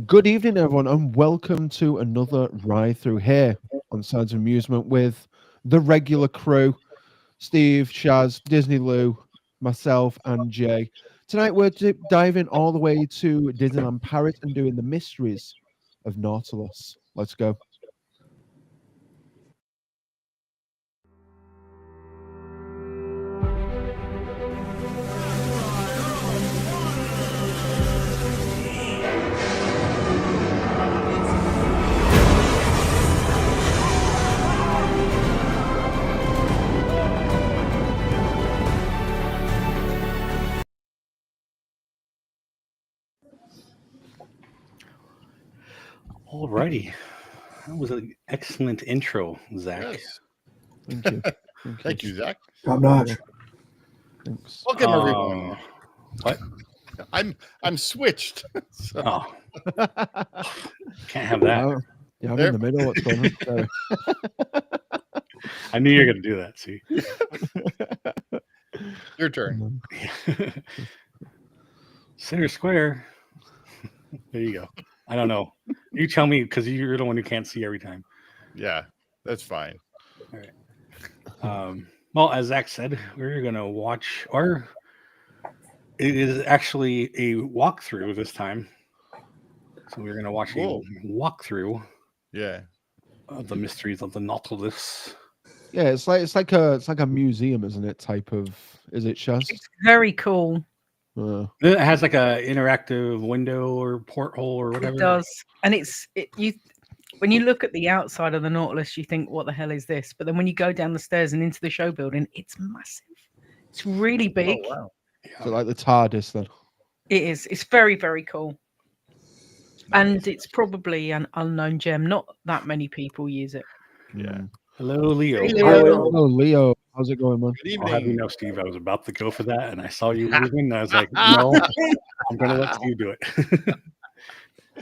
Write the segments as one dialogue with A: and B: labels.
A: Good evening, everyone, and welcome to another ride through here on Sounds of Amusement with the regular crew Steve, Shaz, Disney Lou, myself, and Jay. Tonight, we're diving all the way to Disneyland Paris and doing the mysteries of Nautilus. Let's go.
B: Alrighty, that was an excellent intro, Zach.
C: Yes.
A: Thank you.
C: Thank you, Zach.
D: Top notch.
A: Thanks.
C: Welcome, everyone.
B: What?
C: I'm switched. So,
B: Oh, can't have that.
A: Yeah, I'm in the middle. What's going on? Sorry.
B: I knew you were gonna do that. See,
C: your turn.
B: center square. There you go. I don't know. You tell me because you're the one who can't see every time.
C: Yeah, that's fine.
B: All right. Well, as Zach said, we're gonna watch our. It is actually a walkthrough this time, so we're gonna watch
C: Whoa.
B: a walkthrough
C: Yeah.
B: of the mysteries of the Nautilus.
A: Yeah, it's like a museum, isn't it? Type of, is it, Shaz?
E: It's very cool.
B: It has like a interactive window or porthole or whatever.
E: It does, and when you look at the outside of the Nautilus, you think, "What the hell is this?" But then when you go down the stairs and into the show building, it's massive. It's really big.
C: Oh, wow.
A: Is it like the TARDIS then?
E: It is. It's very, very cool, and it's probably an unknown gem. Not that many people use it.
C: Yeah.
B: Hello, Leo.
A: Oh, Leo, how's it going, man?
C: Good
B: I'll have you
C: evening.
B: know, Steve, I was about to go for that, and I saw you moving, and I was like, no, I'm going to let you do it.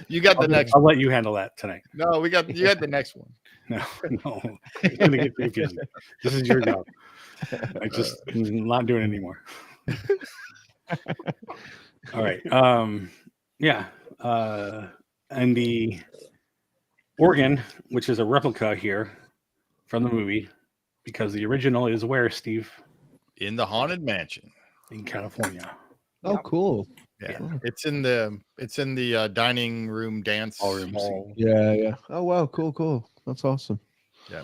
C: You got the next
B: I'll let you handle that tonight.
C: No, you got the next one.
B: No, it's going to get confusing. This is your job. I'm not doing it anymore. All right. Yeah. And the organ, which is a replica here from the movie, because the original is where, Steve?
C: In the Haunted Mansion.
B: In California.
A: Oh, cool.
C: Yeah.
A: Oh.
C: It's in the dining room dance
B: Ballroom
C: hall.
A: Yeah. Oh, wow, cool. That's awesome.
C: Yeah.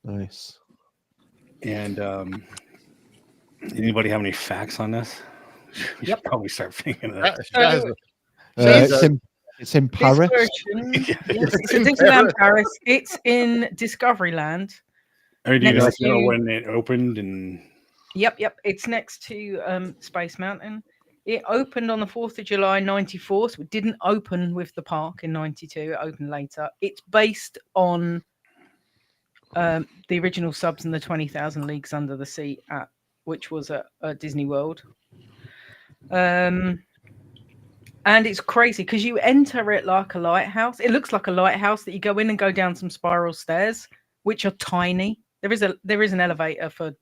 A: Nice.
B: And anybody have any facts on this? We should probably start thinking of that.
A: It's in
E: This
A: Paris.
E: version, yes, it's in Disneyland Paris. It's in Discoveryland.
B: Or do you
E: Next
B: guys know
E: to-
B: when it opened? And
E: Yep. It's next to Space Mountain. It opened on the 4th of July, 94. So it didn't open with the park in 92. It opened later. It's based on the original subs and the 20,000 Leagues Under the Sea, which was at Disney World. And it's crazy because you enter it like a lighthouse. It looks like a lighthouse that you go in and go down some spiral stairs, which are tiny. There is an elevator for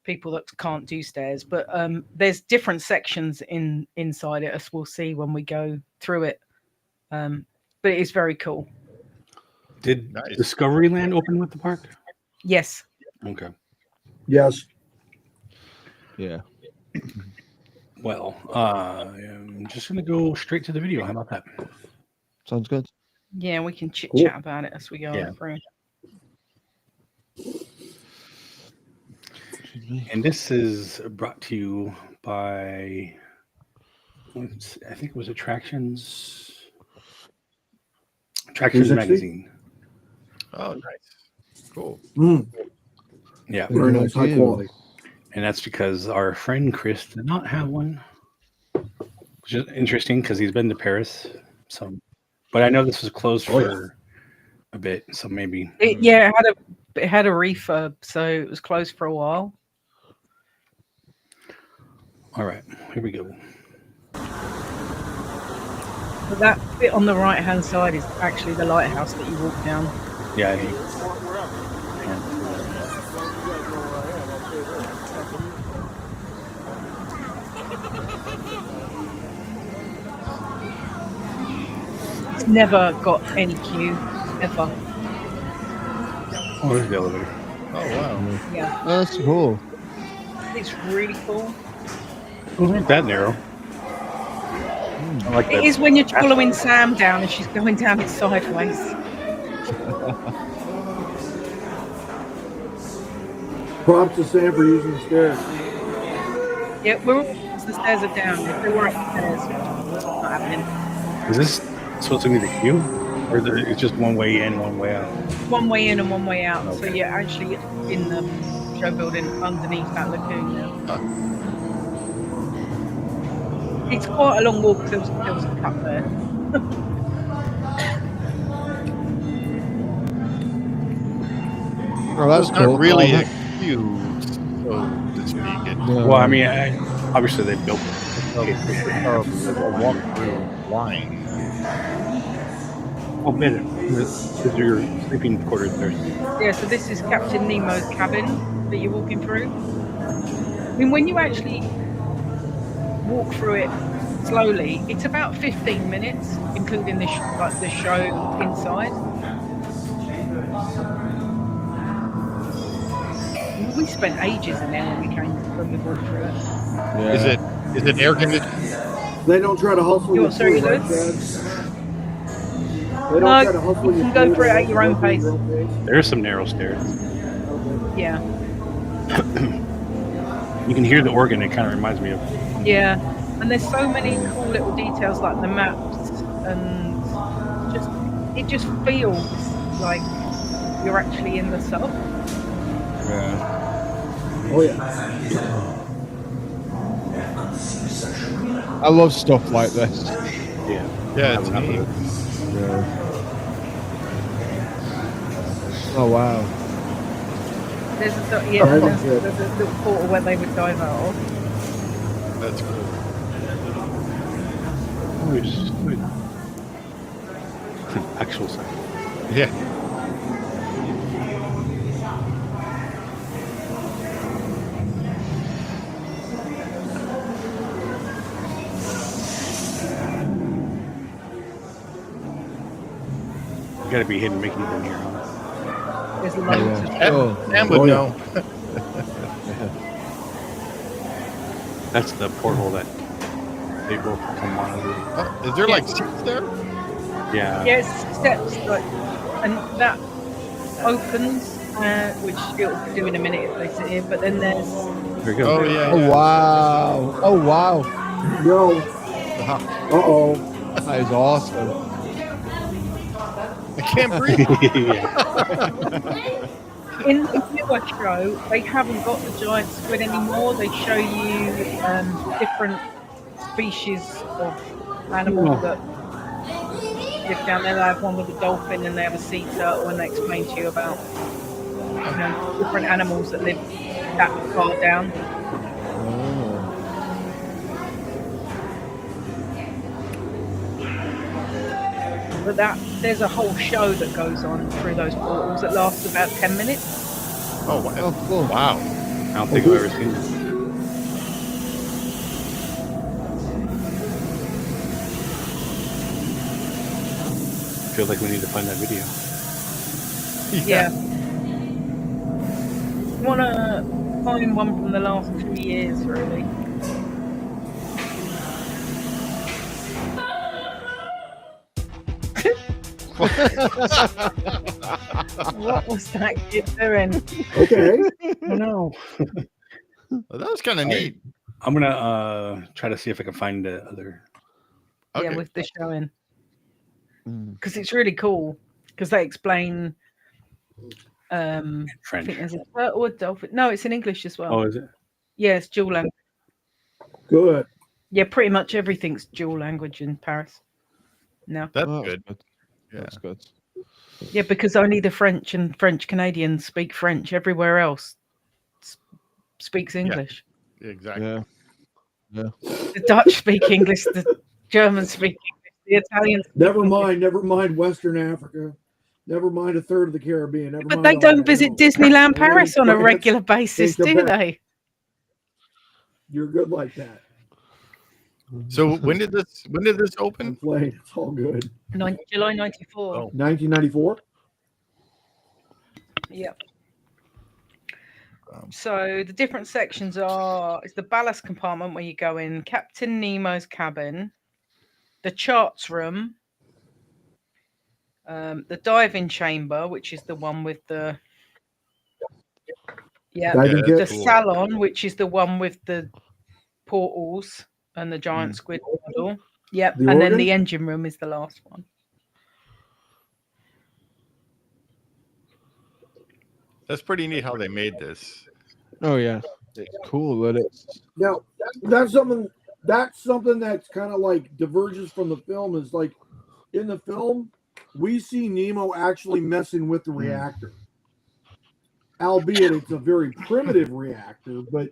E: people that can't do stairs, but there's different sections inside it, as we'll see when we go through it. But it is very cool.
B: did
C: Nice.
B: Discoveryland open with the park?
E: Yes.
B: Okay.
D: Yes.
A: Yeah.
B: Well, I'm just going to go straight to the video. How about that?
A: Sounds good.
E: Yeah, we can chit
D: Cool.
E: chat about it as we go
B: Yeah.
E: through.
B: And this is brought to you by, I think it was Attractions
D: 360?
B: Magazine.
C: Oh, nice. Cool.
B: Yeah.
D: Very nice, high quality.
B: And that's because our friend Chris did not have one, which is interesting because he's been to Paris. So, but I know this was closed for a bit, so maybe.
E: It had a refurb, so it was closed for a while.
B: All right, here we go.
E: But that bit on the right hand side is actually the lighthouse that you walk down.
B: Yeah.
E: It's never got any queue ever.
B: Oh, there's the elevator.
C: Oh wow.
E: Yeah,
A: That's cool.
E: it's really cool.
B: It wasn't that narrow. I like
E: It
B: that.
E: is when you're following Sam down and she's going down it sideways.
D: Props to Sam for using the stairs.
E: Yeah, the stairs are down. If they were upstairs, it's not happening.
B: Is this supposed to be the queue? Or it's just one way in, one way out?
E: One way in and one way out. So
B: Okay.
E: you're actually in the show building underneath that lagoon now. It's quite a long walk because there was a cut there.
A: Oh, that's
C: It's
A: cool.
C: not really
A: Oh,
C: a queue, so to speak. It's
A: no.
B: Well, I mean, obviously they built it.
C: a walk-through line.
B: Oh, man, this is your sleeping quarters there.
E: Yeah, so this is Captain Nemo's cabin that you're walking through. I mean, when you actually walk through it slowly, it's about 15 minutes, including the show inside. We spent ages in there when we walked through it.
A: Yeah.
C: Is it air conditioned?
D: They don't try to hustle
E: You
D: you
E: want sorry,
D: through, right,
E: Lou?
D: Chad? They don't
E: No,
D: try to hustle
E: you
D: you
E: can go
D: through,
E: through it
D: they
E: at your own
D: go through
E: pace.
B: There's some narrow stairs.
E: Yeah,
B: You can hear the organ. It kind of reminds me of.
E: yeah. And there's so many cool little details like the maps, and it just feels like you're actually in the sub.
A: Yeah.
D: Oh yeah.
A: I love stuff like this.
B: Yeah.
C: Yeah, it's neat.
A: Yeah. Oh wow.
E: There's a
D: Oh,
E: there's a little portal where they would dive out of.
C: That's cool.
B: Actual sound.
C: Yeah.
B: You gotta be hidden Mickey's in here, huh?
E: There's loads of
A: Oh,
C: Sam would
D: Oh, yeah.
C: know.
B: That's the porthole that they both come on over.
C: Oh, is there like seats there?
B: Yeah.
E: yes steps like, and that opens, which it'll do in a minute if they sit here. But then there's
B: There we go.
C: Oh yeah.
A: oh
C: yeah.
A: wow. Oh wow.
D: Yo.
C: Uh-huh.
D: Uh-oh.
A: That is awesome.
C: I can't breathe.
B: Yeah.
E: in the newer show. They haven't got the giant squid anymore. They show you different species of animals that live down there. They have one with a dolphin, and they have a sea turtle, and they explain to you about different animals that live that far down. But there's a whole show that goes on through those portals that lasts about 10 minutes.
C: Oh wow.
A: Oh, cool.
C: Wow.
B: I don't think I've ever seen this. I feel like we need to find that video.
E: Yeah. You want to find one from the last 2 years, really. What was that kid doing?
D: Okay.
B: No.
C: Well, that was kind of neat.
B: I'm gonna try to see if I can find the other.
C: Okay.
E: Yeah, with the showing.
A: Mm.
E: Because it's really cool. Because they explain. I
B: French.
E: think there's a turtle or dolphin. No, it's in English as well.
B: Oh, is it?
E: Yeah, it's dual language.
D: Good.
E: Yeah, pretty much everything's dual language in Paris. No.
C: That's
A: Oh,
C: good. Yeah.
A: That's good.
E: Yeah, because only the French and French Canadians speak French. Everywhere else speaks English.
C: Exactly.
A: Yeah.
E: The Dutch speak English. The Germans speak English. The Italians. speak
D: Never
E: English.
D: mind Western Africa. Never mind a third of the Caribbean. Never
E: But
D: mind
E: they
D: all
E: don't
D: that
E: visit
D: else.
E: Disneyland
D: They
E: Paris on a
D: France,
E: regular basis,
D: think
E: do
D: about-
E: they?
D: You're good like that.
C: So when did this
D: I'm
C: open?
D: playing. It's all good.
E: July 94.
C: Oh.
D: 1994.
E: Yep.
C: Um,
E: So the different sections are: it's the ballast compartment where you go in, Captain Nemo's cabin, the charts room, the diving chamber, which is the one with the
D: Diving
C: that's
D: kit.
E: the
C: cool.
E: salon, which is the one with the portals and the giant squid model. Yep,
D: The
E: and then
D: organ?
E: the engine room is the last one.
C: That's pretty neat how they made this.
A: Oh yeah, it's cool that it's.
D: Now, that's something that's kind of like diverges from the film. Is like in the film, we see Nemo actually messing with the reactor, albeit it's a very primitive reactor, but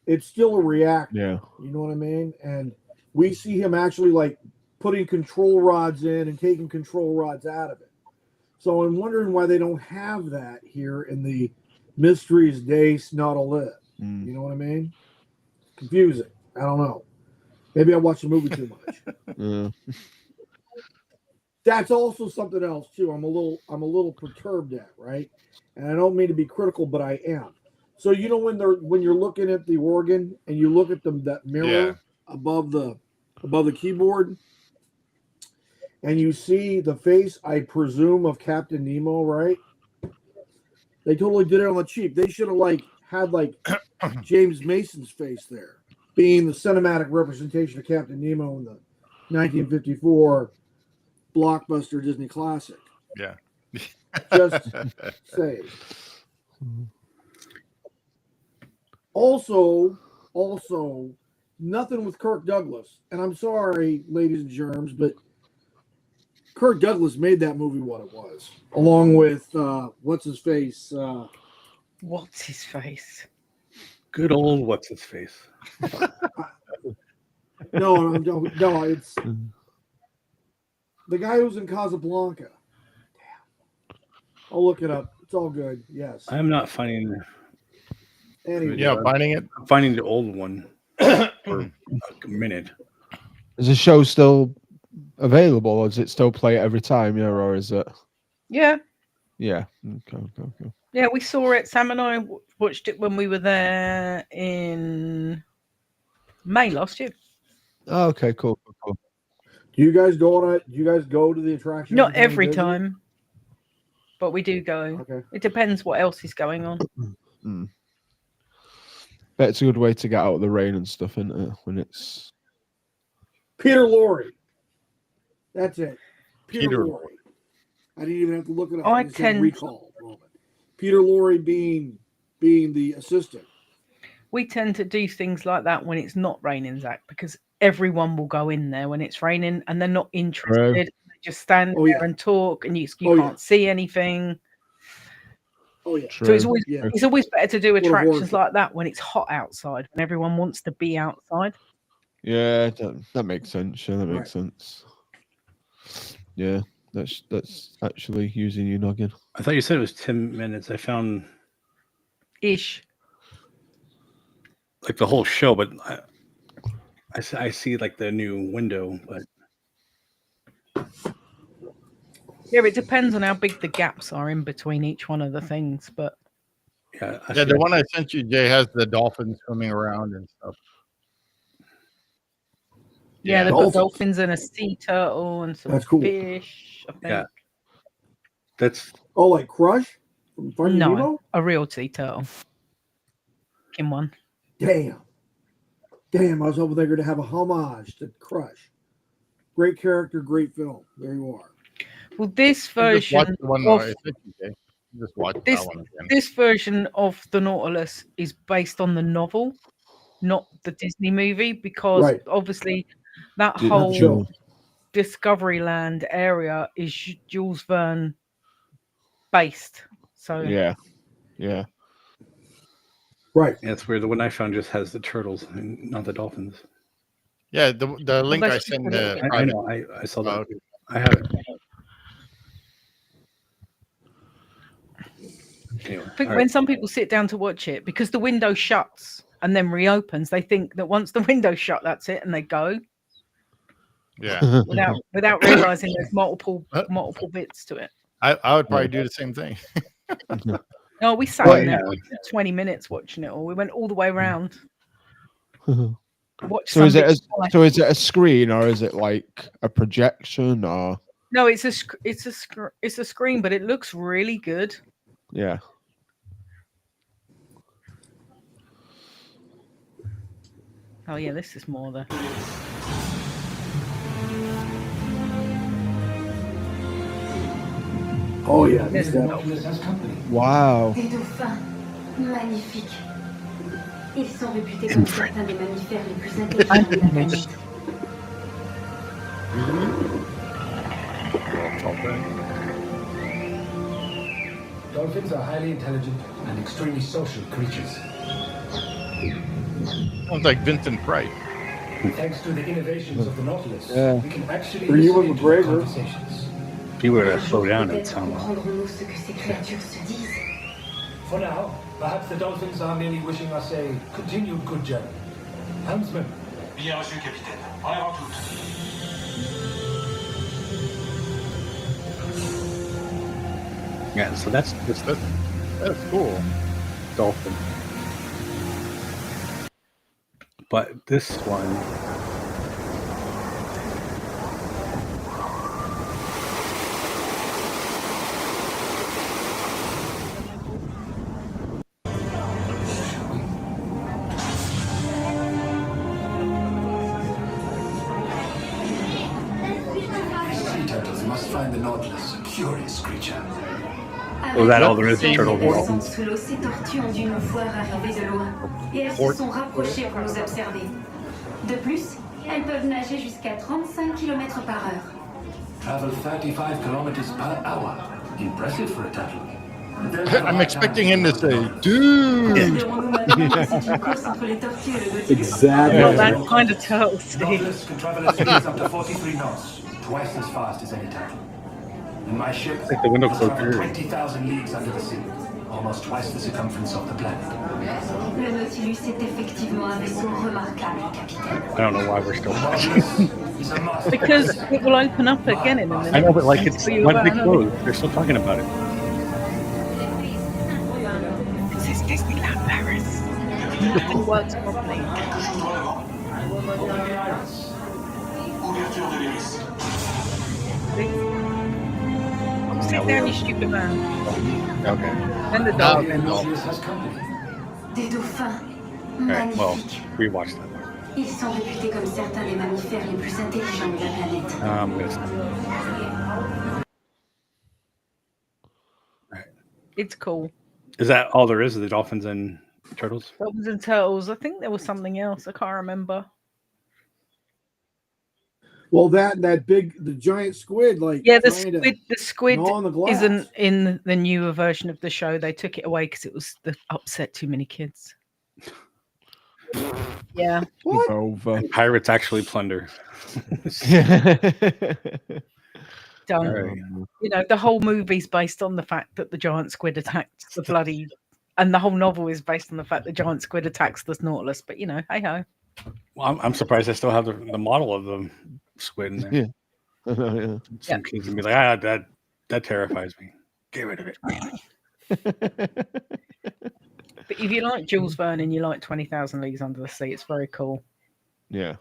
D: it's still a reactor.
A: Yeah.
D: You know what I mean? And we see him actually like putting control rods in and taking control rods out of it. So I'm wondering why they don't have that here in the Mysteries Days Nautilus. You know what I mean? Confusing. I don't know. Maybe I watched the movie too much.
A: Yeah.
D: That's also something else too. I'm a little perturbed at, right? And I don't mean to be critical, but I am. So you know when you're looking at the organ and you look at that mirror above the keyboard, and you see the face, I presume, of Captain Nemo, right? They totally did it on the cheap. They should have had James Mason's face there, being the cinematic representation of Captain Nemo in the 1954 blockbuster Disney classic.
C: Yeah.
D: Just say. Also, nothing with Kirk Douglas. And I'm sorry, ladies and germs, but Kirk Douglas made that movie what it was, along with what's his face.
E: What's his face?
B: Good old what's his face.
D: No, it's the guy who's in Casablanca. Damn, I'll look it up. It's all good. Yes.
B: I'm not finding.
D: Anyway,
C: Yeah, finding it.
B: I'm finding the old one for a minute.
A: Is the show still available, or does it still play it every time? Yeah, or is it?
E: Yeah.
A: Yeah. Okay.
E: Yeah, we saw it. Sam and I watched it when we were there in May last year.
A: Oh, okay, cool.
D: do you guys go to the attraction?
E: Not every time, but we do go.
D: Okay.
E: It depends what else is going on.
A: Bet it's a good way to get out of the rain and stuff, isn't it? When it's
D: Peter Lorre. That's it.
C: Peter
D: Lorre. I didn't even have to look it up.
E: I
D: just
E: tend-
D: had recall moment. Peter Lorre being the assistant.
E: We tend to do things like that when it's not raining, Zach, because everyone will go in there when it's raining and they're not interested.
A: True.
E: They just stand
D: Oh,
E: there
D: yeah.
E: and talk, and you
D: Oh, yeah.
E: can't see anything.
D: Oh yeah.
A: true.
E: So it's always
D: Yeah.
E: it's always better to do
D: What a horror
E: attractions
D: show.
E: like that when it's hot outside, when everyone wants to be outside.
A: Yeah, that makes sense. Yeah, that makes
D: Right.
A: sense. Yeah, that's actually using your noggin.
B: I thought you said it was 10 minutes. I found
E: Ish.
B: like the whole show, but I see like the new window, but
E: Yeah, it depends on how big the gaps are in between each one of the things, but
B: yeah, I
C: Yeah,
B: see
C: the one I sent you, Jay, has the dolphins swimming around and stuff.
E: yeah,
C: Yeah.
E: they've
D: Dolphins.
E: got dolphins and a sea turtle and some
D: That's cool.
E: fish, I think.
B: Yeah. That's
D: Oh, like Crush from Finding
E: No,
D: Nemo?
E: a real sea turtle. In one.
D: Damn, I was hoping they were going to have a homage to Crush. Great character, great film. There you are.
E: Well, this
C: Just watch
E: version
C: the one
E: of
C: I sent you, Jay. Just watch
E: This-
C: that one again.
E: this version of the Nautilus is based on the novel, not the Disney movie, because
D: Right.
E: obviously that
A: Did-
E: whole
D: Sure.
E: Discoveryland area is Jules Verne based. So
A: Yeah.
D: Right.
B: it's weird. The one I found just has the turtles and not the dolphins.
C: Yeah, the link I
E: that's just
C: sent
E: a little bit.
B: I know. I saw that.
C: Okay.
B: I have it. Anyway,
E: I think
B: all
E: when
B: right.
E: some people sit down to watch it, because the window shuts and then reopens, they think that once the window's shut, that's it, and they go
C: Yeah.
E: without realizing there's multiple bits to it.
C: I would probably do the same thing.
E: No, we sat
A: Well,
E: in there for 20 minutes watching it all. We went all the way around. Watched
A: So is
E: some
A: it
E: bits twice.
A: is it a screen or is it like a projection or
E: No, it's a screen, but it looks really good.
A: yeah?
E: Oh yeah, this is more the.
D: Oh yeah,
E: There's
D: that-
F: Nautilus has company.
A: Wow.
G: Des dauphins magnifiques. Ils sont réputés comme certains des mammifères les plus intelligents de la planète.
F: Dolphins are highly intelligent and extremely social creatures.
C: Sounds like Vincent Price.
F: Thanks to the innovations of the Nautilus,
A: Yeah.
F: we can actually
D: For you and
F: listen to
D: McGregor.
F: conversations.
B: If you were to slow down, it'd
G: Peut-être
B: sound like.
G: comprendrons-nous ce que ces créatures se disent.
F: For now, perhaps the dolphins are merely wishing us a continued good journey. Helmsman,
H: Bien reçu, capitaine. En avant toute.
B: Yeah, so that's
C: That's cool.
B: dolphin. But this one,
F: sea turtles must find the Nautilus a curious creature.
B: oh, that all there is to
G: Avec
B: turtles and
G: la
B: dolphins.
G: présence sous l'eau, ces tortues ont dû nous voir arriver de loin. Et elles se sont rapprochées pour nous observer. De plus, elles peuvent nager jusqu'à 35 km par heure.
F: Travel 35 kilometers per hour. Impressive for a turtle.
C: I'm expecting him to say, dude.
G: Considérons-nous maintenant que c'est une course entre les tortues et le Nautilus.
D: exactly.
E: Not that kind of turtle, Steve.
F: Nautilus can travel at speeds up to 43 knots, twice as fast as any turtle. And my ship
B: Like the window
F: has
B: closed
F: traveled
B: here.
F: 20,000 leagues under the sea, almost twice the circumference of the planet.
G: Le Nautilus est effectivement un vaisseau remarquable, capitaine.
B: I don't know why we're still watching.
F: Nautilus is a master.
E: Because it will open up again in a minute.
B: I know, but like it's
E: So you
B: one
E: were
B: big
E: about
B: close. They're still talking about it.
E: This is Disneyland Paris. Nothing works properly.
H: Ouverture de l'hélice.
E: Sit down, you stupid man.
B: Okay.
E: And the
F: The
E: dog.
F: Nautilus has company.
G: Des dauphins
B: All right. Well,
G: magnifiques.
B: we watched that.
G: Ils sont réputés comme certains des mammifères les plus intelligents de la planète.
B: I'm gonna stop.
E: It's cool.
B: Is that all there is? The dolphins and turtles?
E: Dolphins and turtles. I think there was something else. I can't remember.
D: Well, the giant squid, like
E: Yeah, the
D: trying to
E: squid
D: gnaw on the glass.
E: isn't in the newer version of the show. They took it away because it was upset too many kids. Yeah.
D: What?
A: Over.
B: Pirates actually plunder.
E: Don't.
B: All right.
E: You know, the whole movie's based on the fact that the giant squid attacked the bloody, and the whole novel is based on the fact the giant squid attacks the Nautilus. But you know, hey ho.
B: Well, I'm surprised I still have the model of the squid in there.
A: Yeah. Yeah.
B: Some kids would be like, that terrifies me. Get rid of it.
E: But if you like Jules Verne and you like 20,000 Leagues Under the Sea, it's very cool.
A: Yeah.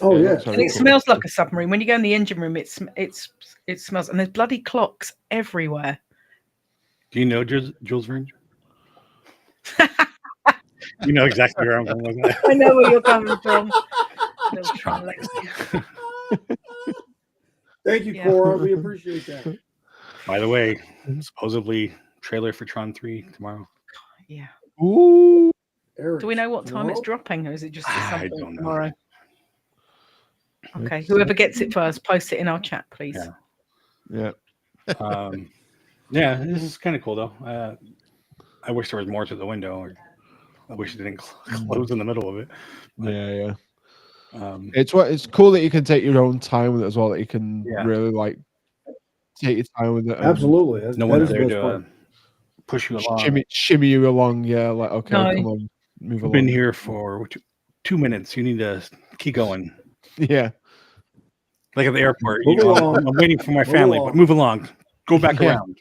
D: Oh
A: Yeah,
D: yeah.
A: that's
E: And it smells like a submarine. When you go in the engine room, it smells, and there's bloody clocks everywhere.
B: Do you know Jules Verne? You know exactly where I'm going with that.
E: I know where you're coming from. Little trial.
D: Thank you,
E: Yeah.
D: Cora. We appreciate that.
B: By the way, supposedly trailer for Tron 3 tomorrow.
E: Yeah.
A: Ooh.
D: Eric,
E: Do we know what time it's
D: no?
E: dropping, or is it just at
B: I
E: some
B: don't
E: point
B: know.
E: tomorrow? Okay. Whoever gets it first, post it in our chat, please.
B: Yeah.
A: Yeah.
B: Yeah, this is kind of cool though. I wish there was more to the window. Or I wish it didn't close in the middle of it.
A: Yeah.
B: Um,
A: It's cool that you can take your own time with it as well. That you can
B: Yeah.
A: really like take your time with it. and
D: Absolutely. That's,
B: no
D: that
B: one's
D: is the
B: there
D: best
B: to
D: part.
B: push you along.
A: shimmy you along. Yeah. Like okay,
E: No.
A: come on. Move
B: We've been
A: along.
B: here for 2 minutes. You need to keep going.
A: Yeah.
B: Like at the airport.
D: Move along.
B: I'm waiting for my
D: Move
B: family,
D: along.
B: but move along. Go back
A: Yeah.
B: around.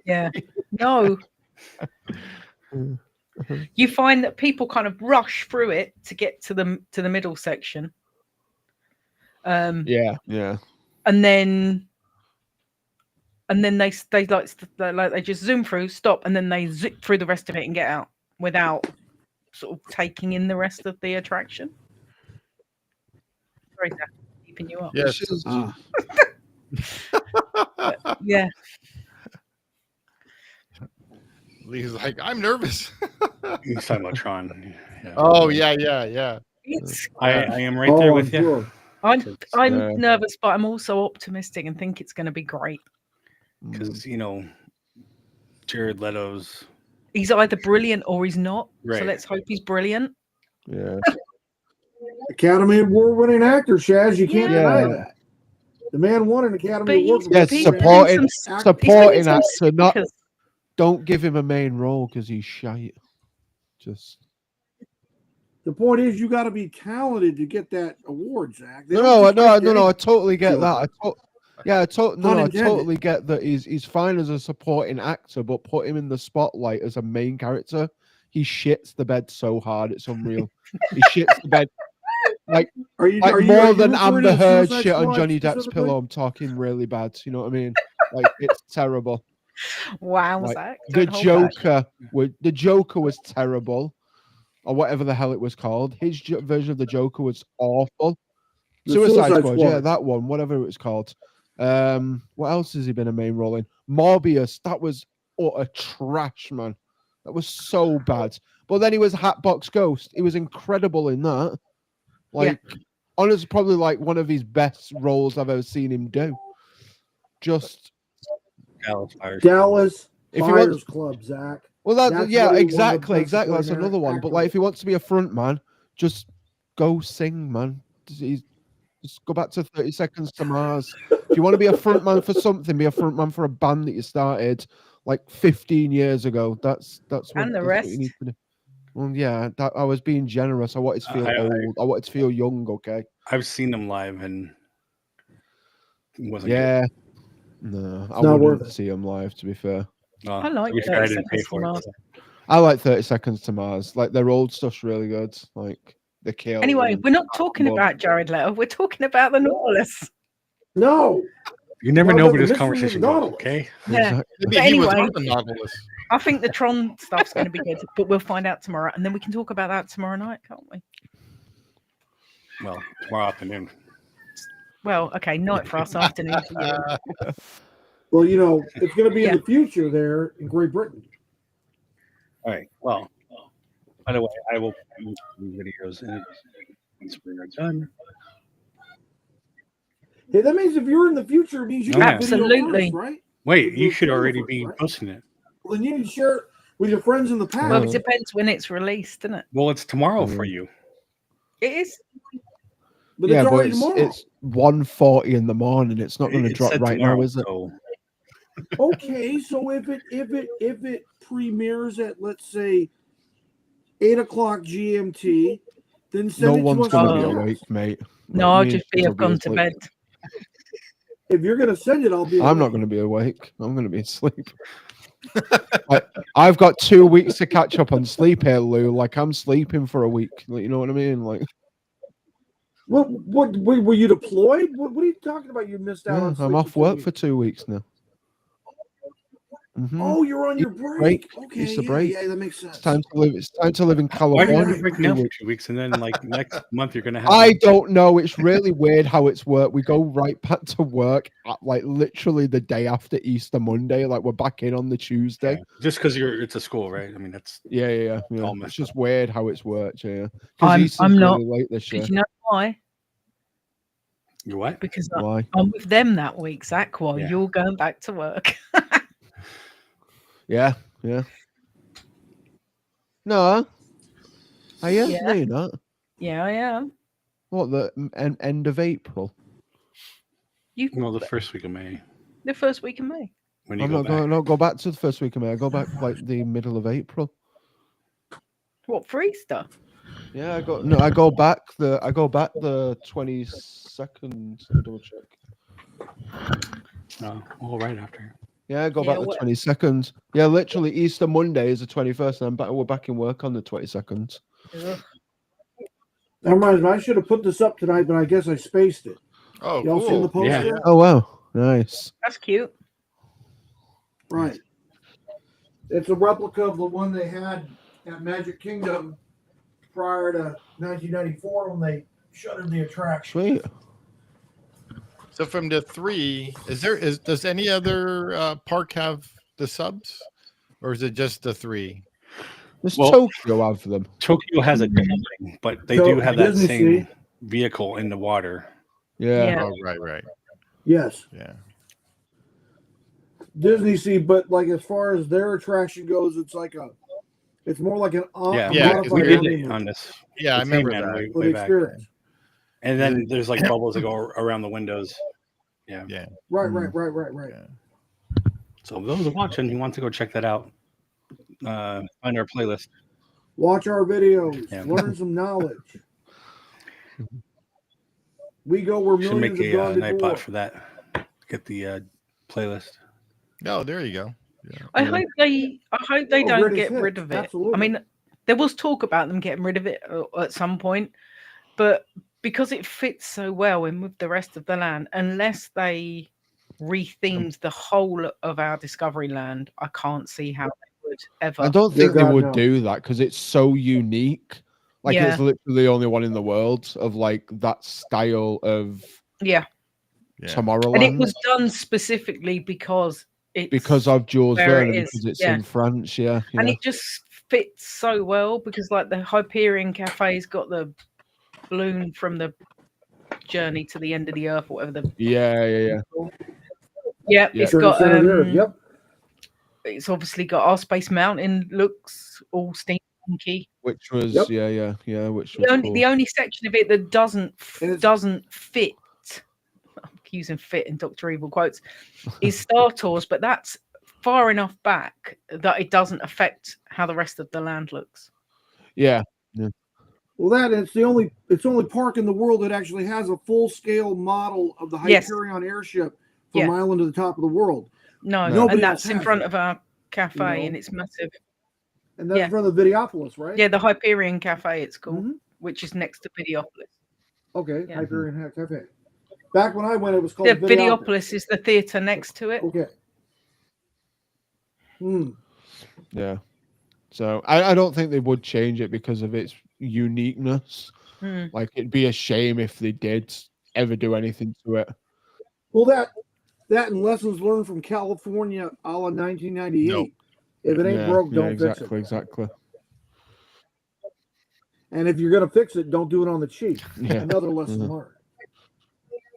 E: Yeah. No. You find that people kind of rush through it to get to the middle section.
A: Yeah.
E: And then they just zoom through, stop, and then they zip through the rest of it and get out without sort of taking in the rest of the attraction. Sorry, Zach, keeping you up.
C: Yes.
E: Yeah.
C: He's like, I'm nervous.
B: He's talking about Tron. Yeah.
C: Oh yeah.
E: It's
B: I am right there with you.
D: Sure.
E: I'm nervous, but I'm also optimistic and think it's going to be great.
B: Because Jared Leto's
E: He's either brilliant or he's not.
B: Right.
E: So let's hope he's brilliant.
A: Yeah.
D: Academy Award-winning actor, Shaz. You can't
A: Yeah.
D: deny that. The man won an Academy Award.
A: Yes,
E: he's
A: supporting
E: been some
A: actor. Not
E: stickers.
A: don't give him a main role because he's shite. Just
D: The point is, you got to be talented to get that award, Zach. They
A: no.
D: don't just pick
A: I totally get
D: Sure.
A: that. I
D: Unintended.
A: totally get that. He's fine as a supporting actor, but put him in the spotlight as a main character. He shits the bed so hard, it's unreal. He shits the bed
D: Are you
A: more than
D: referring
A: Amber
D: to
A: Heard
D: Suicide
A: shit on
D: Squad
A: Johnny Depp's
D: specifically?
A: pillow. I'm talking really bad. You know what I mean? Like it's terrible.
E: Wow,
A: Like,
E: Zach.
A: the
E: don't hold back.
A: Joker was terrible, or whatever the hell it was called. His version of the Joker was awful.
D: The
A: Suicide Squad, yeah, that one, whatever it was called. What else has he been a main role in? Morbius, that was utter trash, man. That was so bad. But then he was Hatbox Ghost. He was incredible in that. Like, honestly, probably like one of his best roles I've ever seen him do. Just
D: Dallas
A: if he
D: Fires
A: wants,
D: Club, Zach.
A: well,
D: That's
A: yeah,
D: what he won the
A: exactly.
D: Best
A: That's
D: Supporting
A: another one. But like, if he wants to be a front man, just go sing, man. Just go back to 30 Seconds to Mars. If you want to be a front man for something, be a front man for a band that you started like 15 years ago. That's what you need to do. Well, yeah, I was being generous. I wanted to feel old. I wanted to feel young. Okay.
B: I've seen them live and it wasn't
A: Yeah. No, I
D: not worth
A: wouldn't
D: it.
A: see him live. To be fair,
B: good.
E: I like
B: to be
E: 30
B: fair, I didn't pay
E: Seconds to
B: for it.
E: Mars.
A: I like 30 Seconds to Mars. Like their old stuff's really good. Like the Kill.
E: Anyway,
A: and
E: we're not talking
A: Love.
E: about Jared Leto. We're talking about the Nautilus.
D: No,
B: You never
D: Well,
B: know
D: the
B: where this
D: mystery
B: conversation
D: of
B: goes,
D: Nautilus.
B: okay?
E: Yeah.
C: Maybe
E: But
C: he was
E: anyway-
C: on the Nautilus.
E: I think the Tron stuff's going to be good, but we'll find out tomorrow, and then we can talk about that tomorrow night, can't we?
B: Well, tomorrow afternoon.
E: Well, okay, night for us, afternoon for you.
D: well, you know, it's going to be
E: Yeah.
D: in the future there in Great Britain.
B: All right. Well, by the way, I will post these videos once we are done.
D: Hey, that means if you're in the future, it means you
B: Yeah.
D: got video
E: Absolutely.
D: first, right?
B: Wait, you
D: You're
B: should already
D: first,
B: be
D: right?
B: posting it.
D: Well, then you need to share it with your friends in the past.
E: Well, it depends when it's released, doesn't it?
B: Well, it's tomorrow for you.
E: It is.
D: but
A: Yeah,
D: it's
A: but
D: already
A: it's
D: tomorrow.
A: 1:40 in the morning. It's not going to
B: It
A: drop
B: said
A: right
B: tomorrow,
A: now, is it?
B: So
D: Okay, so if it premieres at, let's say, 8:00 GMT, then send
A: No
D: it
A: one's
D: to us.
A: going to
D: on
A: be
D: the air.
A: awake, mate.
E: No,
A: Like,
E: I'll
A: me
E: just
A: and
E: be
A: Shiz
E: have
A: will
E: gone to
A: asleep.
E: bed.
D: If you're gonna send it, I'll be.
A: I'm not
D: awake.
A: going to be awake. I'm going to be asleep. I've got 2 weeks to catch up on sleep here, Lou. Like I'm sleeping for a week. Like, you know what I mean? Like,
D: What were you deployed? What are you talking about? You missed out
A: yeah,
D: on.
A: I'm
D: sleep
A: off
D: 2
A: work
D: weeks.
A: for 2 weeks now. Mhm.
D: Oh, you're on your break. Okay,
A: It's a
D: yeah,
A: break.
D: yeah, that makes sense.
A: It's time to live. It's time to live in
B: why
A: California.
B: do you
D: Right,
B: have a break
A: for
B: now
A: 2
B: for
A: weeks.
B: 2 weeks and then like next month you're gonna have
A: I don't know. It's really weird how it's worked. We go right back to work at like literally the day after Easter Monday. Like we're back in on the Tuesday.
B: Yeah. Just because it's a school, right? I mean that's
A: Yeah.
B: all
A: It's
B: messed
A: just
B: up.
A: weird how it's worked. Yeah.
E: I'm
A: Easter's
E: not.
A: really late this year.
E: Because you know why?
B: You what?
E: Because
A: Why?
E: I'm with them that week, Zach, while
B: Yeah.
E: you're going back to work.
A: Yeah. No. Are you?
E: Yeah.
A: No, you're not.
E: Yeah, I am.
A: What, the end of April?
B: Well, the first week of May
E: The first week of May.
B: when you
A: I'm
B: go
A: not
B: back.
A: going. No, go back to the first week of May. I go back like the middle of April.
E: What, for Easter?
A: Yeah, I go back the 22nd. Double check.
B: All right after.
A: Yeah, I go
E: Yeah,
A: back the
E: what-
A: 22nd. Yeah, literally Easter Monday is the 21st, and we're back in work on the 22nd.
E: Ugh.
D: That reminds me, I should have put this up tonight, but I guess I spaced it.
C: Oh,
D: Y'all seen the
C: cool.
B: Yeah.
D: poster?
A: Oh wow, nice.
E: That's cute.
D: Right. It's a replica of the one they had at Magic Kingdom prior to 1994 when they shuttered the attraction.
A: Sweet.
C: So from the 3, does any other park have the subs, or is it just the 3?
A: Does
B: Well-
A: Tokyo have them?
B: Tokyo has a dumpling, but they
D: So,
B: do have that
D: Disney
B: same
D: Sea.
B: vehicle in the water.
A: Yeah.
E: Yeah.
C: Oh, right.
D: Yes,
C: Yeah.
D: Disney Sea, but like as far as their attraction goes, it's more like an
B: Yeah,
C: Yeah,
D: modified
B: we did
D: Omni
B: it on
D: movie
B: this.
C: Yeah, I
B: the same
C: remember
B: man
C: that.
D: for
B: way
D: the
B: back.
D: experience.
B: And then there's like bubbles that go around the windows. Yeah.
C: Yeah.
D: Right.
C: Yeah.
B: So those are watching, you want to go check that out. Find our playlist.
D: Watch our videos,
B: Yeah.
D: learn some knowledge. We go where
B: Should
D: millions
B: make
D: have gone
B: a Nightbot
D: before.
B: for that. Get the playlist.
C: Oh, there you go.
E: I hope they don't
D: greatest
E: get
D: hits,
E: rid of it.
D: absolutely.
E: I mean, there was talk about them getting rid of it at some point, but because it fits so well in with the rest of the land, unless they rethemed the whole of our Discovery Land, I can't see how they would ever.
A: I don't
D: Dear
A: think they
D: God,
A: would
D: no.
A: do that because it's so unique. Like
E: Yeah.
A: it's literally the only one in the world of like that style of
E: Yeah,
C: Yeah.
A: Tomorrowland.
E: and it was done specifically because it's
A: because of Jules
E: where
A: Verne
E: it
A: and
E: is,
A: because it's
E: yeah.
A: in France. Yeah.
E: and it just fits so well because like the Hyperion Cafe's got the balloon from the journey to the end of the earth, or whatever the
A: Yeah.
E: yeah,
A: Yeah.
E: it's got
D: Center of the Earth, yep.
E: it's obviously got our Space Mountain looks all steampunky.
A: Which was
D: Yep.
A: yeah. Which was cool.
E: The only section of it that doesn't fit, I'm using fit in Dr. Evil quotes, is Star Tours, but that's far enough back that it doesn't affect how the rest of the land looks.
A: Yeah.
D: Well, it's the only park in the world that actually has a full scale model of the
E: Yes.
D: Hyperion airship from
E: Yeah.
D: Island to the top of the world,
E: No,
D: Nobody
E: and
D: else
E: that's in
D: has
E: front
D: it,
E: of our cafe,
D: you know?
E: and it's massive.
D: and that's
E: Yeah.
D: from the Videopolis, right?
E: Yeah, the Hyperion Cafe, it's called,
D: Mhm.
E: which is next to Videopolis.
D: Okay,
E: Yeah.
D: Hyperion Cafe. Back when I went, it was called
E: The
D: Videopolis.
E: Videopolis is the theatre next to it.
D: Okay.
A: Yeah. So I don't think they would change it because of its uniqueness.
E: Hmm.
A: Like it'd be a shame if they did ever do anything to it.
D: Well, that and lessons learned from California, a la 1998.
C: Nope.
D: If it ain't
A: Yeah,
D: broke,
A: yeah,
D: don't fix it.
A: exactly.
D: And if you're gonna fix it, don't do it on the cheap.
A: Yeah.
D: Another lesson
A: Mhm.
D: learned.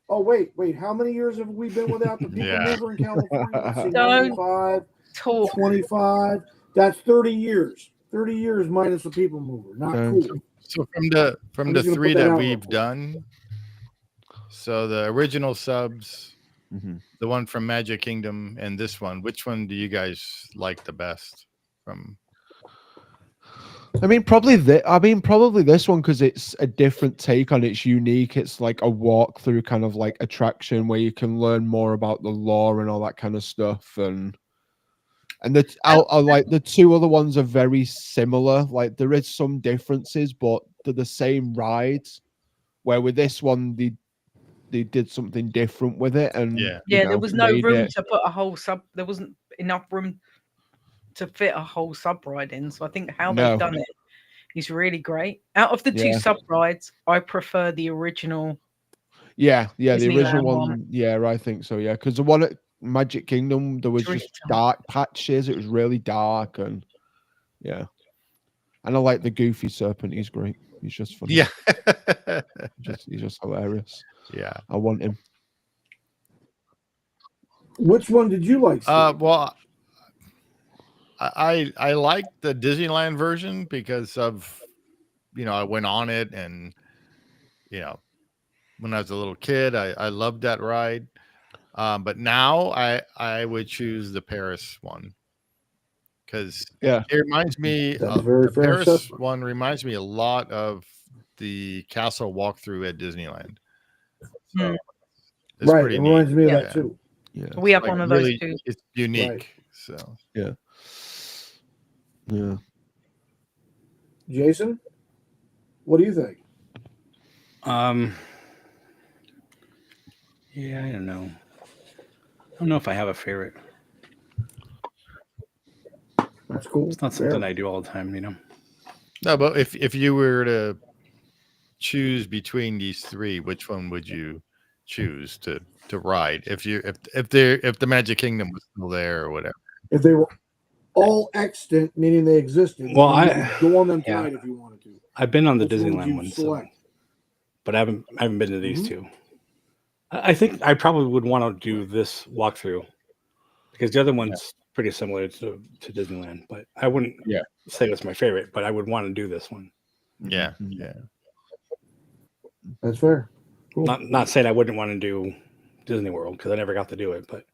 D: Oh wait, how many years have we been without the people
C: Yeah.
D: mover in California? Let's see,
E: Don't
D: 95,
E: Talk.
D: 25. That's 30 years. 30 years minus the people mover. Not
A: Okay.
D: cool.
C: So from
D: I'm
C: the
D: just gonna
C: 3
D: put that
C: that
D: out
C: we've
D: real quick.
C: done, so the original subs,
A: Mhm.
C: the one from Magic Kingdom, and this one, which one do you guys like the best? From
A: Probably this one because it's a different take on it. It's unique. It's like a walk-through kind of like attraction where you can learn more about the lore and all that kind of stuff. And I like the two other ones are very similar. Like there is some differences, but they're the same rides. Where with this one, they did something different with it, and
C: Yeah.
E: Yeah, there was no
A: made
E: room
A: it-
E: to put a whole sub. There wasn't enough room to fit a whole sub ride in. So I think how
A: No.
E: they've done it is really great. Out of the two
A: Yeah.
E: sub rides, I prefer the original.
A: Yeah, the
E: Disneyland
A: original one.
E: one.
A: Yeah, I think so. Yeah, because the one at Magic Kingdom, there was
E: It's really
A: just
E: dark.
A: dark patches. It was really dark, and yeah. And I like the goofy serpent. He's great. He's just funny.
C: yeah,
A: He's just hilarious.
C: yeah.
A: I want him.
D: Which one did you like? Steve?
C: Well, I like the Disneyland version because of I went on it, and when I was a little kid, I loved that ride. But now I would choose the Paris one because
A: Yeah.
C: it reminds me.
D: That's very
C: The
D: fair
C: Paris
D: assessment.
C: one reminds me a lot of the castle walkthrough at Disneyland. So
E: Hmm.
C: it's
D: Right.
C: pretty
D: It
C: neat.
D: reminds me of
E: Yeah.
D: that too.
A: Yeah.
E: We have
C: Like,
E: one of
C: really,
E: those too.
C: it's unique.
D: Right.
C: So
A: Yeah.
D: Jason, what do you think?
B: Yeah, I don't know. I don't know if I have a favorite.
D: That's cool.
B: It's not something I do all the time, you know.
C: no, but if you were to choose between these three, which one would you choose to ride if the Magic Kingdom was still there or whatever?
D: If they were all extant, meaning they existed,
B: Well,
D: then you could go on them
B: yeah.
D: tonight if you wanted to.
B: I've been on the
D: Which one would
B: Disneyland
D: you
B: one, so,
D: select?
B: but I haven't been to these
D: Mhm.
B: two. I think I probably would want to do this walkthrough because the other one's pretty similar to Disneyland, but I wouldn't say that's my favorite, but I would want to do this one.
C: Yeah,
A: Mhm.
C: yeah.
D: That's fair. Cool.
B: Not saying I wouldn't want to do Disney World because I never got to do it, but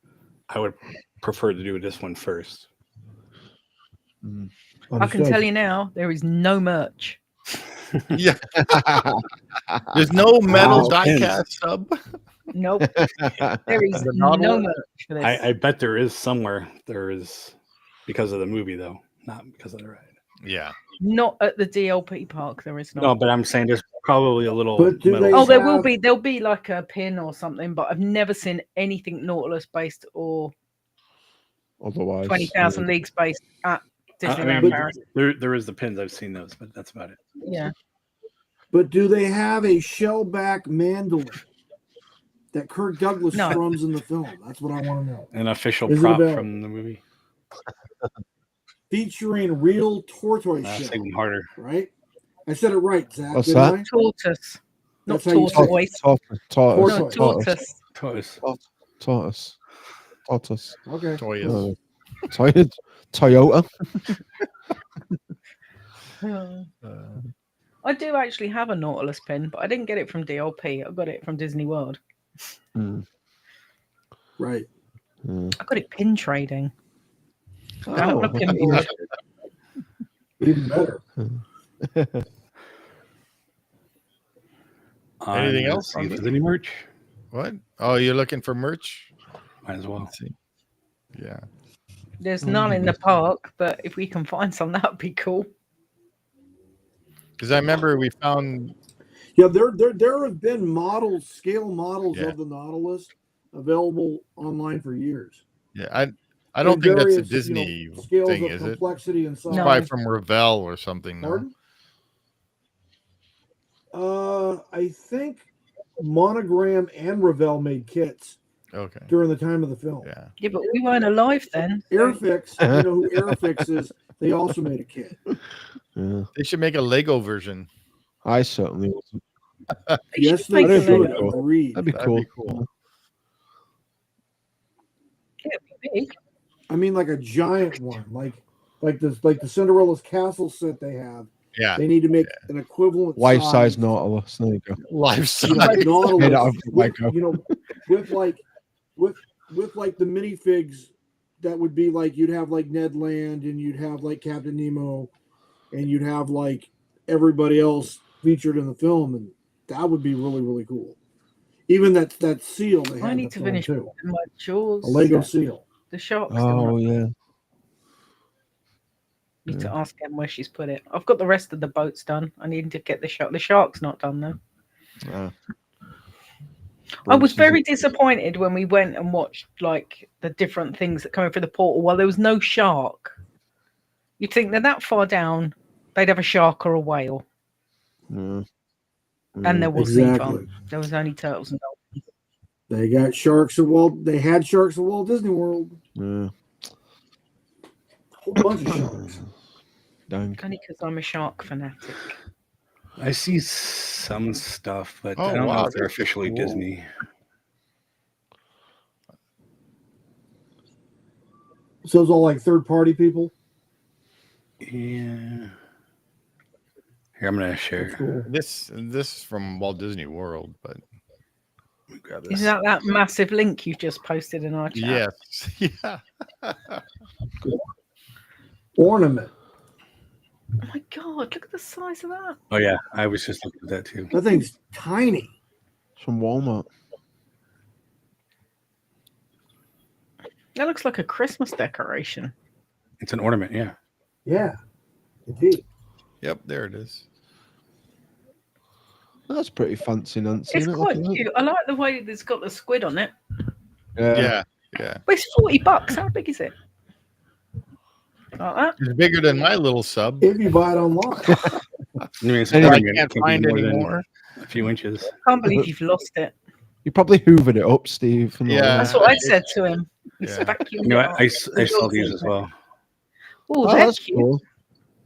B: I would prefer to do this one first.
E: I can tell you now, there is no merch.
C: Yeah. There's no metal
D: Wow.
C: die-cast sub.
E: Nope. There is
C: The
E: no
C: Nautilus?
E: merch for this.
B: I bet there is somewhere. There is because of the movie, though, not because of the ride.
C: Yeah.
E: Not at the DLP park. There is not.
B: No, but I'm saying there's probably a little.
D: But do
B: metal
D: they
E: Oh, there
B: sub.
E: will
D: have-
E: be. There'll be like a pin or something, but I've never seen anything Nautilus based or
A: Otherwise,
E: 20,000 Leagues based at
B: I
E: Disneyland
B: mean,
E: Paris.
B: there is the pins. I've seen those, but that's about it.
E: Yeah.
D: But do they have a shellback mandolin that Kirk Douglas
E: No.
D: strums in the film? That's what I want to know.
B: An official
D: Is it
B: prop
D: available?
B: from the movie.
D: Featuring real tortoise
B: That's
D: shell,
B: even harder.
D: right? I said it right, Zach.
A: What's
D: didn't
A: that?
D: I?
E: Tortoise. Not
D: That's how you say it.
E: tortoise.
A: Tortoise.
E: No,
D: Tortoise.
E: tortoise.
B: Tortoise.
A: Tortoise.
D: Okay.
C: Toys.
A: Toyota.
E: I do actually have a Nautilus pin, but I didn't get it from DLP. I got it from Disney World.
D: Right.
E: I got it pin trading.
A: Oh,
E: I have a pin board.
D: Even better.
C: Anything
B: Let's
C: else
B: See
C: on
B: if
C: this?
B: there's any merch.
C: What? Oh, you're looking for merch?
B: Might as well.
C: Let's see. Yeah.
E: There's none in the park, but if we can find some, that would be cool.
C: Because I remember we found.
D: Yeah, there have been models, scale models
C: Yeah.
D: of the Nautilus available online for years.
C: Yeah, I don't
D: In
C: think that's a
D: various,
C: Disney
D: scales
C: thing,
D: of
C: is it?
D: complexity and size.
E: No.
C: Probably from Revell or something. No?
D: Pardon? I think Monogram and Revell made kits
C: Okay.
D: during the time of the film.
C: Yeah.
E: Yeah, but we weren't alive then.
D: Airfix, you know who Airfix is? They also made a kit.
A: Yeah,
C: They should make a Lego version.
A: I certainly wasn't.
D: Yes,
E: make
D: they
E: a
D: should.
E: Lego.
D: Agreed.
A: That'd be
C: That'd
A: cool.
C: be cool.
E: Yeah, it'd be big.
D: I mean, like a giant one, like the Cinderella's castle set they have.
C: Yeah.
D: They need to make an equivalent
A: Life size
D: size
A: Nautilus. There you go.
C: Life size.
D: you know, Nautilus
A: Made out of
D: with,
A: Lego.
D: you know, with like the minifigs that would be like you'd have like Ned Land and you'd have like Captain Nemo and you'd have like everybody else featured in the film, and that would be really, really cool. Even that seal they had
E: I
D: in
E: need
D: the
E: to
D: film
E: finish
D: too.
E: my Jaws.
D: A Lego seal.
E: The shark's
A: Oh
E: still
A: yeah.
E: need to ask Em where she's put it. I've got the rest of the boats done. I need to get the shark. The shark's not done though. I was very disappointed when we went and watched like the different things that come in through the portal while there was no shark. You'd think they're that far down, they'd have a shark or a whale.
A: Yeah.
E: And there was
D: Exactly.
E: there was only turtles and dolphins.
D: They got sharks at Walt. They had sharks at Walt Disney World.
A: Yeah.
D: Whole bunch of sharks.
A: Dang.
E: Only because I'm a shark fanatic.
B: I see some stuff, but
C: Oh,
B: I don't know
C: wow,
B: if they're
C: that's
B: officially
C: cool.
B: Disney.
D: So it's all like third party people.
B: Yeah. Here, I'm gonna share.
D: That's cool.
C: This is from Walt Disney World, but
B: Let me grab this.
E: Is that massive link you've just posted in our chat?
C: yes. Yeah.
D: ornament.
E: Oh my god! Look at the size of that.
B: Oh yeah, I was just looking at that too.
D: That thing's tiny.
A: It's from Walmart.
E: That looks like a Christmas decoration.
B: It's an ornament, yeah.
D: Yeah, indeed.
C: Yep, there it is.
A: That's pretty fancy, Nancy.
E: It's
A: isn't it?
E: quite
A: Look at that.
E: cute. I like the way it's got the squid on it.
C: Yeah.
E: But it's $40. How big is it? Like that.
C: It's bigger than my little sub.
D: If you buy it online.
B: I mean, it's
C: And
B: an
C: I
B: ornament. It
C: can't
B: can be
C: find
B: more than
C: anymore.
B: a few inches.
E: Can't believe you've lost it.
A: You probably hoovered it up, Steve. and all
C: Yeah.
A: that.
E: That's what I said to him. He's
C: Yeah.
E: vacuumed
B: You know,
E: it
B: I
E: up.
B: saw these as well.
E: Oh,
A: Oh,
E: they're
A: that's
E: cute.
A: cool.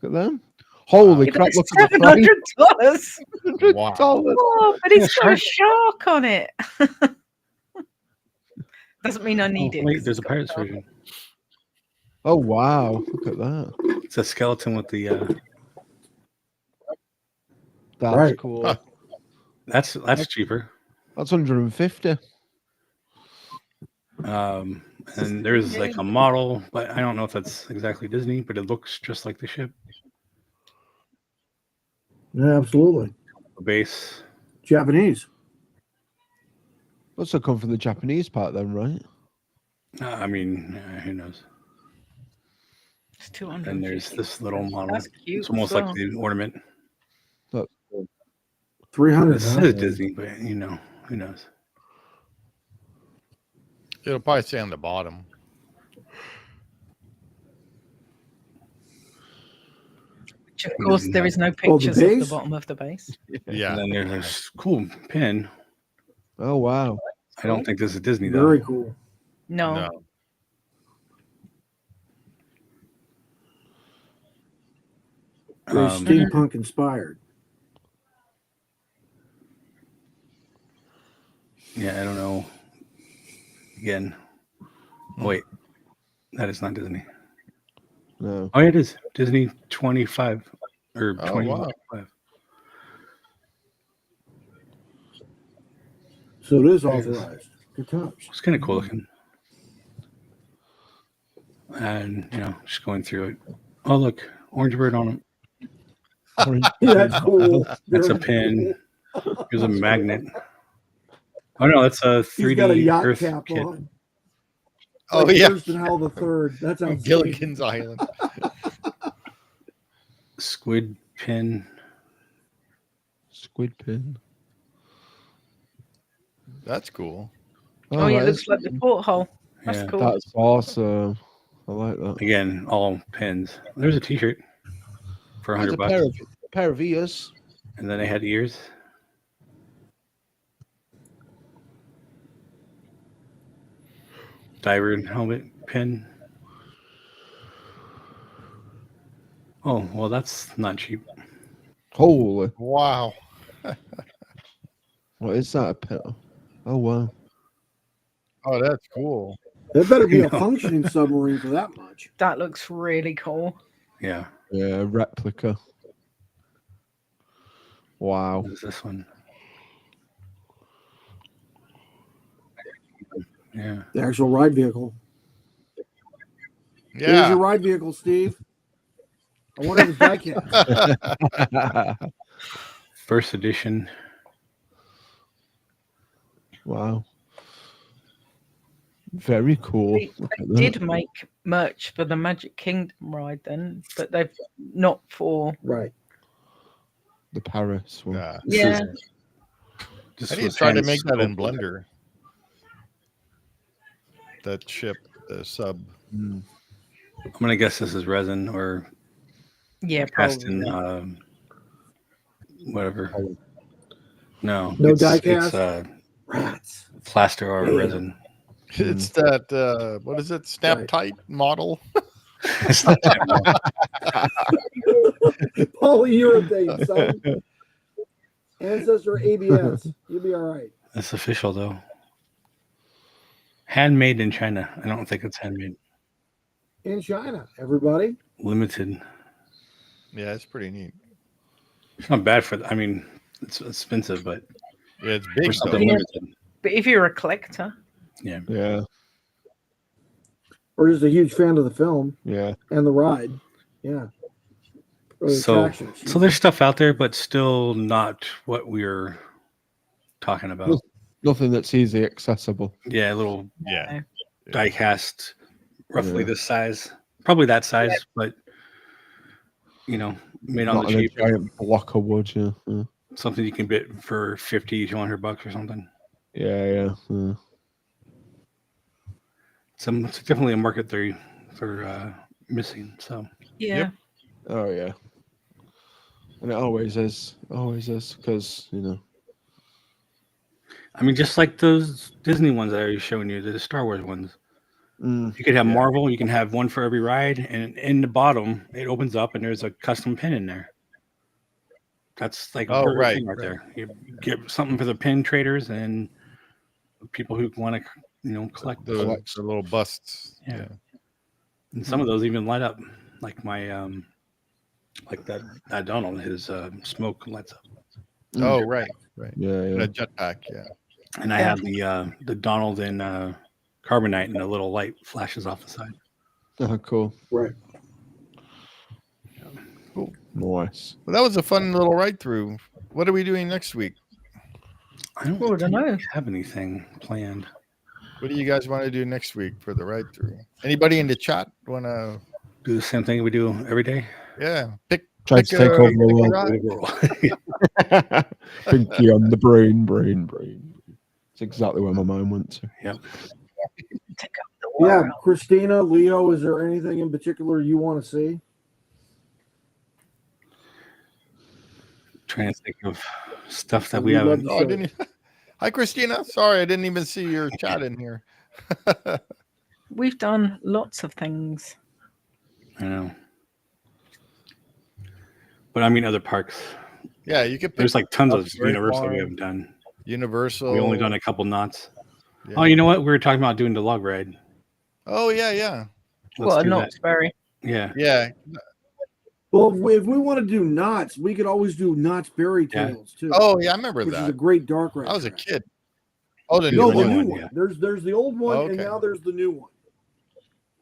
A: Look at them. Holy
E: Yeah,
A: crap!
E: that's
A: Look at the price.
E: $700.
C: Wow.
A: $100.
E: Oh, but it's
B: Yeah,
E: got a shark on it. Doesn't mean I need
B: Oh,
E: it.
B: wait,
E: 'cause
B: there's a
E: it's got
B: pirate's
E: shark.
B: version.
A: Oh wow! Look at that.
B: It's a skeleton with the.
A: That's
D: Right.
A: cool.
C: Huh.
B: That's cheaper.
A: That's 150.
B: And there's like a model, but I don't know if that's exactly Disney, but it looks just like the ship.
D: Yeah, absolutely.
B: The base.
D: Japanese.
A: Must have come from the Japanese part then, right?
B: I mean, who knows?
E: It's 200.
B: And there's this little model.
E: That's cute.
B: It's almost
E: as
B: like
E: well.
B: the ornament.
A: That's
D: 300.
B: This
D: huh?
B: is Disney, but who knows?
C: It'll probably say on the bottom.
E: Which, of course, there is no
D: Oh, the
E: pictures of the
D: base?
E: bottom of the base.
C: Yeah.
B: And then there's this cool pin.
A: Oh wow!
B: I don't think this is Disney though.
D: Very cool.
E: No.
C: No.
D: Very
B: Um,
D: steampunk inspired.
B: Yeah, I don't know. Again, wait, that is not Disney.
A: No.
B: Oh, yeah, it is Disney 25 or
C: Oh,
B: 25.
C: wow.
D: So it is authorized. Good times.
B: It's kind of cool looking. And just going through it. Oh, look, orange bird on it.
D: Yeah, that's cool.
B: That's a
D: Very
B: pin.
D: cool.
B: Here's a magnet. Oh no, that's a
D: He's got a
B: 3D
D: yacht
B: Earth
D: cap
B: kit.
D: on.
C: Oh,
D: Like
C: yeah.
D: Thurston Howell the Third. That's how
C: Gilligan's Island.
B: Squid pin.
A: Squid pin.
C: That's cool.
E: Oh, yeah, it
A: that
E: looks
A: is-
E: like the porthole. That's
B: Yeah.
E: cool.
A: That's awesome. I like that.
B: Again, all pins. There's a T-shirt for
A: That's
B: $100,
A: a pair of ears.
B: and then they had ears. Diver helmet pin. Oh well, that's not cheap.
A: Holy!
C: Wow.
A: What is that? A pin? Oh wow!
C: Oh, that's cool.
D: There better be a
B: No.
D: functioning submarine for that much.
E: That looks really cool.
B: Yeah.
A: Yeah, replica. Wow.
B: What is this one? Yeah.
D: The actual ride vehicle. Here's
C: Yeah.
D: your ride vehicle, Steve. I wonder if it's diecast.
B: First edition.
A: Wow. Very cool.
E: They
A: Look at
E: did
A: that.
E: make merch for the Magic Kingdom ride then, but they've not for.
D: Right.
A: The Paris one.
C: Yeah.
B: This
E: Yeah.
B: This
C: I need to
B: was
C: try to
B: hand
C: make that in
B: sculpted.
C: Blender. That ship, the sub.
A: Mm.
B: I'm gonna guess this is resin or
E: Yeah,
B: cast in
E: probably.
B: whatever. No,
D: No
B: it's,
D: die
B: it's
D: cast? Rats.
B: plaster or resin.
C: It's that what is it? Snap
D: Right.
C: tight model.
B: It's not that
D: Polyurethane, son. Ancestor ABS. You'll be all right.
B: That's official though. Handmade in China. I don't think it's handmade.
D: In China, everybody.
B: Limited.
C: Yeah, it's pretty neat.
B: It's not bad for. I mean, it's expensive, but
C: Yeah, it's
B: for
C: big though.
B: something
E: Yeah.
B: limited.
E: But if you're a collector,
B: Yeah.
A: Yeah.
D: Or just a huge fan of the film
A: Yeah.
D: and the ride. Yeah. Or the
B: So
D: attractions.
B: so there's stuff out there, but still not what we're talking about.
A: Nothing that's easy accessible.
B: Yeah, a little
C: Yeah.
B: die cast, roughly
A: Yeah.
B: this size, probably that size, but you know, made on
A: Not
B: the
A: in a
B: cheap.
A: giant block of wood. Yeah.
B: Something you can bid for $50 to $100 or something.
A: Yeah.
B: It's definitely a market they're missing. So
E: Yeah.
C: Yep.
A: Oh yeah. And it always is, because
B: I mean, just like those Disney ones that I was showing you, the Star Wars ones.
A: Mm,
B: You could have
C: Yeah.
B: Marvel. You can have one for every ride, and in the bottom it opens up and there's a custom pin in there. That's like a
C: Oh,
B: perfect
C: right,
B: thing right
C: right.
B: there. You get something for the pin traders and people who want to, collect those.
C: The little busts.
B: Yeah.
C: Yeah.
B: And some of those even light up, like my like that Donald, his smoke lights up.
C: Oh, right. Right.
A: yeah.
C: And a jetpack. Yeah.
B: And I have the Donald in carbonite, and a little light flashes off the side.
A: Oh, cool.
D: Right.
C: Cool.
A: Nice.
C: Well, that was a fun little ride through. What are we doing next week?
B: I don't,
E: Oh, I don't know.
B: have anything planned.
C: What do you guys want to do next week for the ride through? Anybody in the chat want to?
B: Do the same thing we do every day.
C: Yeah. Pick
A: Try to take over the
C: ride.
A: world. Pinky on the brain. It's exactly where my mind went to.
B: Yep.
E: Take up the
D: Yeah,
E: world.
D: Christina, Leo, is there anything in particular you want to see?
B: Trying to think of stuff that we
D: We'd love
B: haven't.
D: to
C: Oh, I didn't. Hi, Christina. Sorry, I didn't even see your chat in here.
E: We've done lots of things.
B: I know. But I mean, other parks.
C: Yeah, you could pick
B: There's like tons of
C: Knott's Berry
B: Universal we
C: Farm,
B: haven't done.
C: Universal.
B: We only done a couple knots.
C: Yeah.
B: Oh, you know what? We were talking about doing the log ride.
C: Oh, yeah.
B: Let's do
E: Not
B: that.
E: very.
B: Yeah.
C: Yeah.
D: Well, if we want to do Knott's, we could always do Knott's Berry
B: Yeah.
D: Tales too.
C: Oh, yeah, I remember
D: which is a
C: that.
D: great dark ride.
C: I was a
D: track.
C: kid. Oh, the
D: No,
C: new
D: the
C: one.
D: new one.
B: yeah.
D: There's the old one, and
C: Okay.
D: now there's the new one.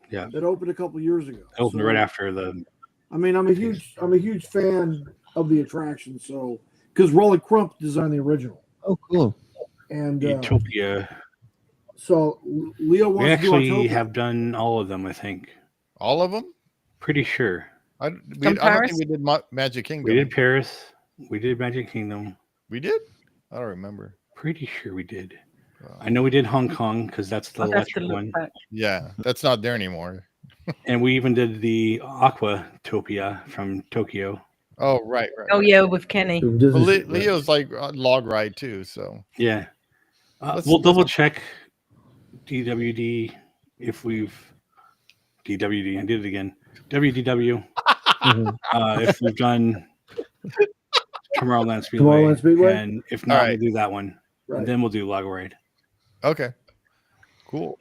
B: Yeah.
D: That opened a couple years ago.
B: It opened
D: So,
B: right after the.
D: I mean, I'm a huge fan of the attraction. So, because Rolly Crump designed the original,
A: Oh, cool.
D: and
B: Utopia.
D: so Leo
B: We
D: wants to do
B: actually
D: Autopia.
B: have done all of them, I think.
C: All of them?
B: Pretty sure.
C: I don't
E: Paris?
C: think we did Magic Kingdom.
B: We did Paris. We did Magic Kingdom.
C: We did? I don't remember.
B: Pretty sure we did.
C: Wow.
B: I know we did Hong Kong because that's the
E: I'd have to
B: electric
E: look
B: one.
E: back.
C: Yeah, that's not there anymore.
B: And we even did the Aquatopia from Tokyo.
C: Oh, right.
E: Oh yeah, with Kenny.
C: Well, Leo's like a log ride too, so
B: Yeah.
C: Let's-
B: We'll double check DWD if we've DWD. I did it again. WDW. If we've done Tomorrowland Speedway.
D: Tomorrowland Speedway?
B: And if not,
C: All right.
B: we'll do that one.
D: Right.
B: And then we'll do Log Ride.
C: okay. Cool.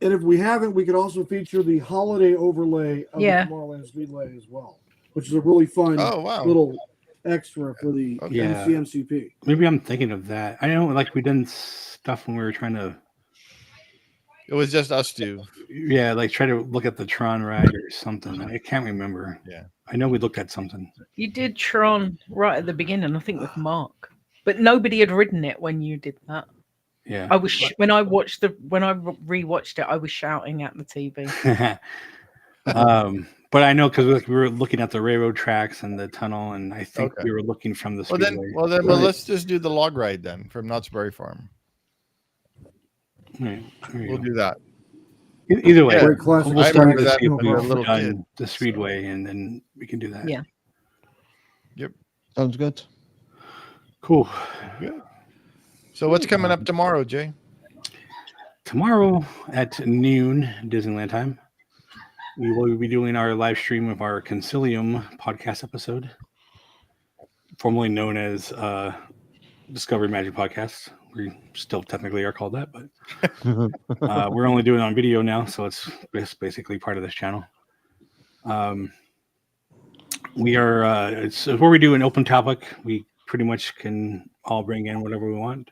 D: And if we haven't, we could also feature the holiday overlay of
E: Yeah.
D: the Tomorrowland Speedway as well, which is a really fun
C: Oh, wow.
D: little extra for the
C: Okay.
B: Yeah.
D: MCMCP.
B: Maybe I'm thinking of that. I know, like we done stuff when we were trying to,
C: It was just us two.
B: like try to look at the Tron ride or something. I can't remember.
C: Yeah.
B: I know we looked at something.
E: You did Tron right at the beginning, I think, with Mark, but nobody had ridden it when you did that.
B: Yeah.
E: I was when I rewatched it, I was shouting at the TV.
B: But I know because we were looking at the railroad tracks and the tunnel, and I think
C: Okay.
B: we were looking from the
C: Well
B: speedway.
C: then,
D: Right.
C: let's just do the log ride then from Knott's Berry Farm.
B: Right, there you
C: We'll
B: go.
C: do that.
B: Either way,
C: Yeah.
D: Great classic.
B: we'll
C: I
B: start
C: remember
B: to
C: that
B: see if
C: when we were a
B: we've
C: little
B: done
C: kid.
B: the speedway, and then we can do that.
E: Yeah.
A: Sounds good.
B: Cool.
C: So what's coming up tomorrow, Jay?
B: Tomorrow at noon Disneyland time, we will be doing our live stream of our Concilium podcast episode, formerly known as Discovery Magic Podcast. We still technically are called that, but we're only doing it on video now, so it's basically part of this channel. We are it's where we do an open topic. We pretty much can all bring in whatever we want.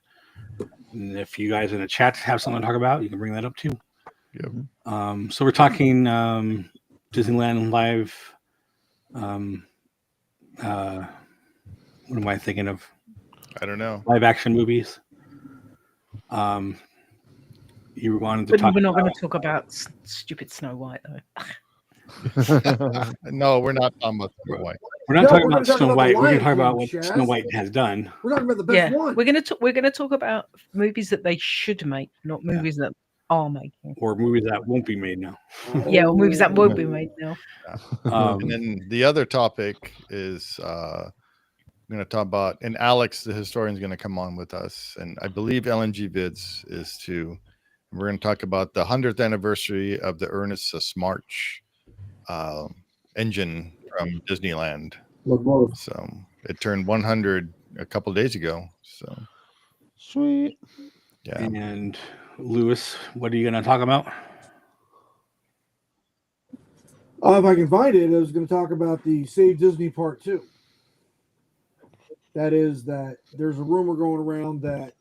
B: And if you guys in the chat have something to talk about, you can bring that up too.
C: Yep.
B: So we're talking Disneyland live. What am I thinking of?
C: I don't know.
B: Live action movies. You wanted to
E: But
B: talk.
E: we're not going to talk about stupid Snow White, though.
C: No, we're not talking about Snow White.
B: We're not
D: No,
B: talking
D: we're
B: about
D: gonna talk
B: Snow
D: about
B: White.
D: the
B: We're going to
D: Lion
B: talk about
D: King,
B: what
D: Chaz.
B: Snow White has done.
D: We're talking about the best
E: Yeah,
D: one.
E: we're going to talk about movies that they should make, not movies that are making.
B: Or movies that won't be made now.
E: Yeah, or movies that won't be made now.
C: And then the other topic is I'm going to talk about, and Alex, the historian, is going to come on with us. And I believe LNG Vids is too. We're going to talk about the 100th anniversary of the Ernest March engine from Disneyland. So it turned 100 a couple days ago. So
A: Sweet.
C: yeah.
B: And Lewis, what are you going to talk about?
D: If I can find it, I was going to talk about the Save Disney Part 2. That is that there's a rumor going around that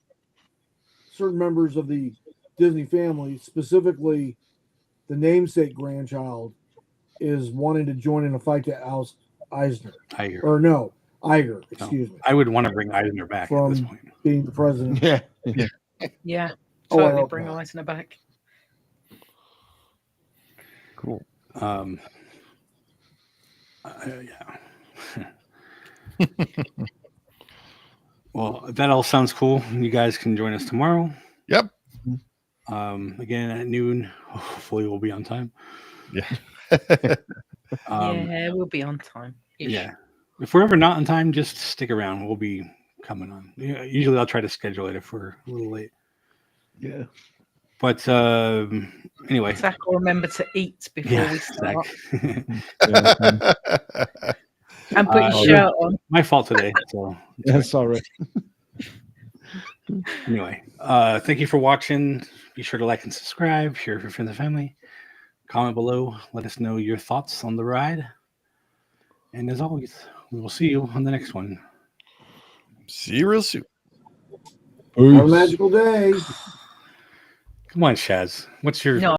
D: certain members of the Disney family, specifically the namesake grandchild, is wanting to join in a fight to oust Eisner.
B: Iger.
D: Or no, Iger, excuse me,
B: I would want to bring Eisner back at this
D: from
B: point.
D: being the president.
A: Yeah.
E: Yeah,
D: Oh, I
E: totally
D: hope
E: bring
D: not.
E: Eisner back.
A: Cool.
B: Yeah. Well, that all sounds cool. You guys can join us tomorrow.
C: Yep.
B: Again at noon. Hopefully, we'll be on time.
C: Yeah.
E: Yeah, we'll be on time.
B: Yeah. If we're ever not on time, just stick around. We'll be coming on. Usually, I'll try to schedule it if we're a little late.
A: Yeah.
B: But anyway.
E: Zach will remember to eat before we start. And put your shirt on.
B: My fault today. So
A: Yeah, sorry.
B: anyway, thank you for watching. Be sure to like and subscribe. Share with your friends and family. Comment below. Let us know your thoughts on the ride. And as always, we will see you on the next one.
C: See you real soon.
D: Have a magical day.
B: Come on, Shaz. What's your
E: No.